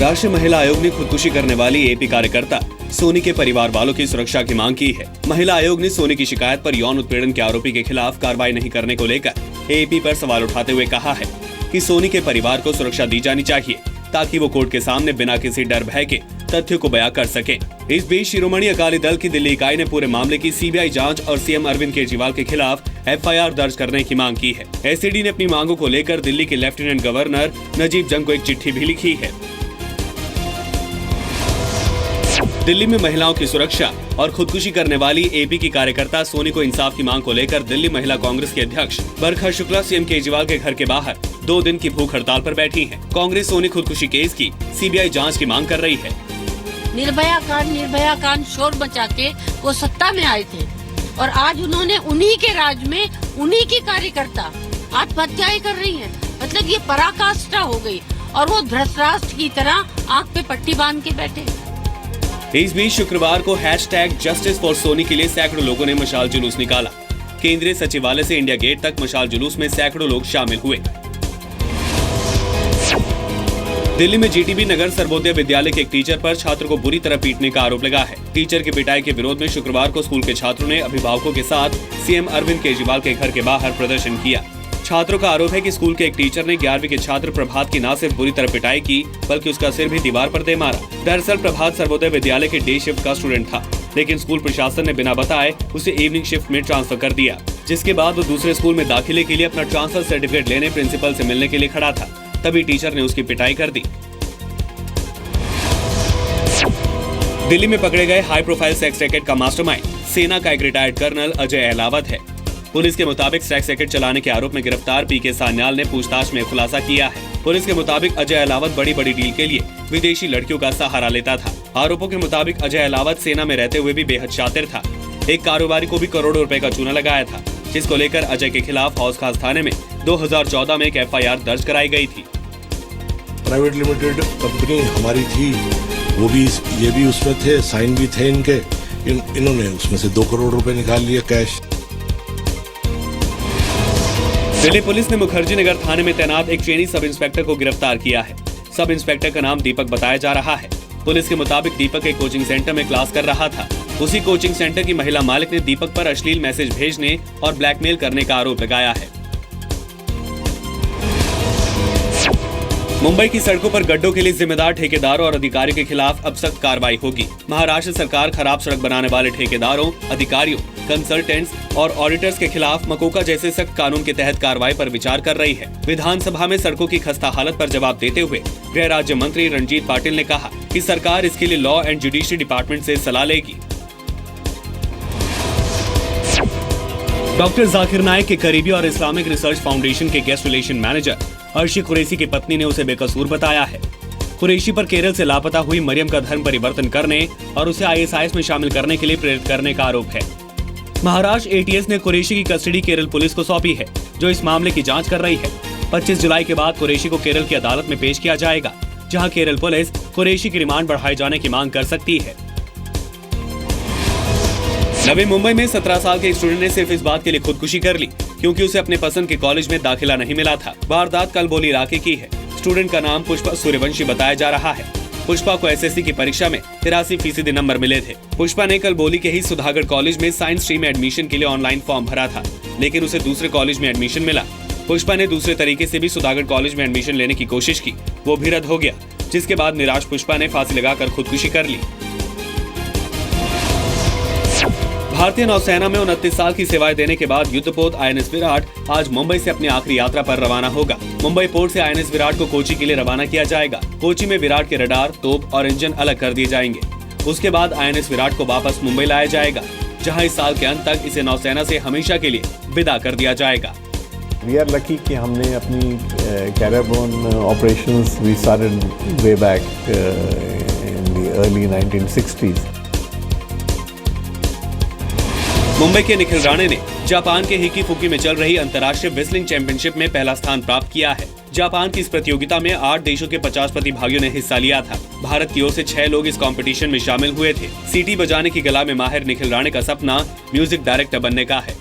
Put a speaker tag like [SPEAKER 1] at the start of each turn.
[SPEAKER 1] राष्ट्रीय महिला आयोग ने खुदकुशी करने वाली एपी कार्यकर्ता सोनी के परिवार वालों की सुरक्षा की मांग की है। महिला आयोग ने सोनी की शिकायत पर यौन उत्पीड़न के आरोपी के खिलाफ कार्रवाई नहीं करने को लेकर एपी पर सवाल उठाते हुए कहा है कि सोनी के परिवार को सुरक्षा दी जानी चाहिए ताकि वो कोर्ट के सामने बिना किसी डर भय के तथ्यों को बयां कर सके। इस बीच शिरोमणि अकाली दल की दिल्ली इकाई ने पूरे मामले की सीबीआई जांच और सीएम अरविंद केजरीवाल के खिलाफ एफआईआर दर्ज करने की मांग की है। एसीडी ने अपनी मांगों को लेकर दिल्ली के लेफ्टिनेंट गवर्नर नजीब जंग को एक चिट्ठी भी लिखी है। दिल्ली में महिलाओं की सुरक्षा और खुदकुशी करने वाली एपी की कार्यकर्ता सोनी को इंसाफ की मांग को लेकर दिल्ली महिला कांग्रेस के अध्यक्ष बरखा शुक्ला सीएम केजरीवाल के घर के बाहर 2 दिन की भूख हड़ताल पर बैठी हैं। कांग्रेस सोनी खुदकुशी केस की सीबीआई जांच की मांग कर रही है।
[SPEAKER 2] निर्भया कांड शोर मचा के वो सत्ता में आए थे और आज उन्होंने उन्हीं के राज में उन्हीं की कार्यकर्ता आत्महत्याएं कर रही है। मतलब ये पराकाष्ठा हो गई और वो धृतराष्ट्र की तरह आंख पे पट्टी बांध के बैठे।
[SPEAKER 1] इस बीच शुक्रवार को #जस्टिस फॉर सोनी के लिए सैकड़ों लोगों ने मशाल जुलूस निकाला। केंद्रीय सचिवालय से इंडिया गेट तक मशाल जुलूस में सैकड़ों लोग शामिल हुए। दिल्ली में जीटीबी नगर सर्वोदय विद्यालय के एक टीचर पर छात्र को बुरी तरह पीटने का आरोप लगा है। टीचर की पिटाई के विरोध में शुक्रवार को स्कूल के छात्रों ने अभिभावकों के साथ सीएम अरविंद केजरीवाल के घर के बाहर प्रदर्शन किया। छात्रों का आरोप है कि स्कूल के एक टीचर ने 11वीं के छात्र प्रभात की न सिर्फ बुरी तरह पिटाई की बल्कि उसका सिर भी दीवार पर दे मारा। दरअसल प्रभात सर्वोदय विद्यालय के डे शिफ्ट का स्टूडेंट था, लेकिन स्कूल प्रशासन ने बिना बताए उसे इवनिंग शिफ्ट में ट्रांसफर कर दिया, जिसके बाद वो दूसरे स्कूल में दाखिले के लिए अपना ट्रांसफर सर्टिफिकेट लेने प्रिंसिपल से मिलने के लिए खड़ा था। तभी टीचर ने उसकी पिटाई कर दी। दिल्ली में पकड़े गए हाई प्रोफाइल सेक्स रैकेट का मास्टरमाइंड सेना का एक रिटायर्ड कर्नल अजय अहलावत है। पुलिस के मुताबिक सेक्स रैकेट चलाने के आरोप में गिरफ्तार पीके सान्याल ने पूछताछ में खुलासा किया है। पुलिस के मुताबिक अजय अहलावत बड़ी डील के लिए विदेशी लड़कियों का सहारा लेता था। आरोपों के मुताबिक अजय अहलावत सेना में रहते हुए भी बेहद शातिर था। एक कारोबारी को भी करोड़ों रुपए का चूना लगाया था, जिसको लेकर अजय के खिलाफ हौस खास थाने में 2014 में एक एफआईआर दर्ज कराई गई थी।
[SPEAKER 3] प्राइवेट लिमिटेड कंपनी हमारी थी, वो भी ये भी उसमें थे, साइन भी थे इनके। इन्होंने उसमें से 2 करोड़ रुपए निकाल लिए कैश।
[SPEAKER 1] दिल्ली पुलिस ने मुखर्जी नगर थाने में तैनात एक ट्रेनी सब इंस्पेक्टर को गिरफ्तार किया है। सब इंस्पेक्टर का नाम दीपक बताया जा रहा है। पुलिस के मुताबिक दीपक एक कोचिंग सेंटर में क्लास कर रहा था। उसी कोचिंग सेंटर की महिला मालिक ने दीपक पर अश्लील मैसेज भेजने और ब्लैकमेल करने का आरोप लगाया है। मुंबई की सड़कों पर गड्ढों के लिए जिम्मेदार ठेकेदारों और अधिकारियों के खिलाफ अब सख्त कार्रवाई होगी। महाराष्ट्र सरकार खराब सड़क बनाने वाले ठेकेदारों, अधिकारियों, कंसल्टेंट्स और ऑडिटर्स के खिलाफ मकोका जैसे सख्त कानून के तहत कार्रवाई पर विचार कर रही है। विधानसभा में सड़कों की खस्ता हालत पर जवाब देते हुए गृह राज्य मंत्री रणजीत पाटिल ने कहा कि सरकार इसके लिए लॉ एंड जुडिशरी डिपार्टमेंट से सलाह लेगी। डॉक्टर जाकिर नाइक के करीबी और इस्लामिक रिसर्च फाउंडेशन के guest relation manager Arshi Qureshi की पत्नी ने उसे बेकसूर बताया है। कुरैशी पर केरल से लापता हुई मरियम का धर्म परिवर्तन करने और उसे आईएसआईएस में शामिल करने के लिए प्रेरित करने का आरोप है। महाराष्ट्र एटीएस ने कुरैशी की कस्टडी केरल पुलिस को सौंपी है, जो इस मामले की जांच कर रही है। 25 जुलाई के बाद कुरैशी को केरल की अदालत में पेश किया जाएगा, जहां केरल पुलिस कुरैशी की रिमांड बढ़ाए जाने की मांग कर सकती है। नवी मुंबई में 17 साल के स्टूडेंट ने सिर्फ इस बात के लिए खुदकुशी कर ली क्योंकि उसे अपने पसंद के कॉलेज में दाखिला नहीं मिला था। वारदात कलबोली इलाके की है। स्टूडेंट का नाम पुष्पा सूर्यवंशी बताया जा रहा है। पुष्पा को एसएससी की परीक्षा में 83% नंबर मिले थे। पुष्पा ने कलबोली के ही सुधागढ़ कॉलेज में साइंस स्ट्रीम में एडमिशन के लिए ऑनलाइन फॉर्म भरा था, लेकिन उसे दूसरे कॉलेज में एडमिशन मिला। पुष्पा ने दूसरे तरीके से भी सुधागढ़ कॉलेज में एडमिशन लेने की कोशिश की, वो भी रद्द हो गया, जिसके बाद निराश पुष्पा ने फांसी लगाकर खुदकुशी कर ली। भारतीय नौसेना में 29 साल की सेवाएं देने के बाद युद्धपोत आईएनएस विराट आज मुंबई से अपनी आखिरी यात्रा पर रवाना होगा। मुंबई पोर्ट से आईएनएस विराट को कोची के लिए रवाना किया जाएगा। कोची में विराट के रडार, तोप और इंजन अलग कर दिए जाएंगे। उसके बाद आईएनएस विराट को वापस मुंबई लाया जाएगा, जहां इस साल के अंत तक इसे नौसेना से हमेशा के लिए विदा कर दिया जाएगा।
[SPEAKER 4] We are lucky कि हमने अपनी carrier operations we started way back in the early 1960s।
[SPEAKER 1] Mumbai के निखिल राणे ने जापान के हिकी फुकी में चल रही अंतर्राष्ट्रीय रेसलिंग चैंपियनशिप में पहला स्थान प्राप्त किया है। जापान की इस प्रतियोगिता में 8 देशों के 50 प्रतिभागियों ने हिस्सा लिया था। भारत की ओर से 6 लोग इस कंपटीशन में शामिल हुए थे। सीटी बजाने की कला में माहिर निखिल राणे का सपना म्यूजिक डायरेक्टर बनने का है।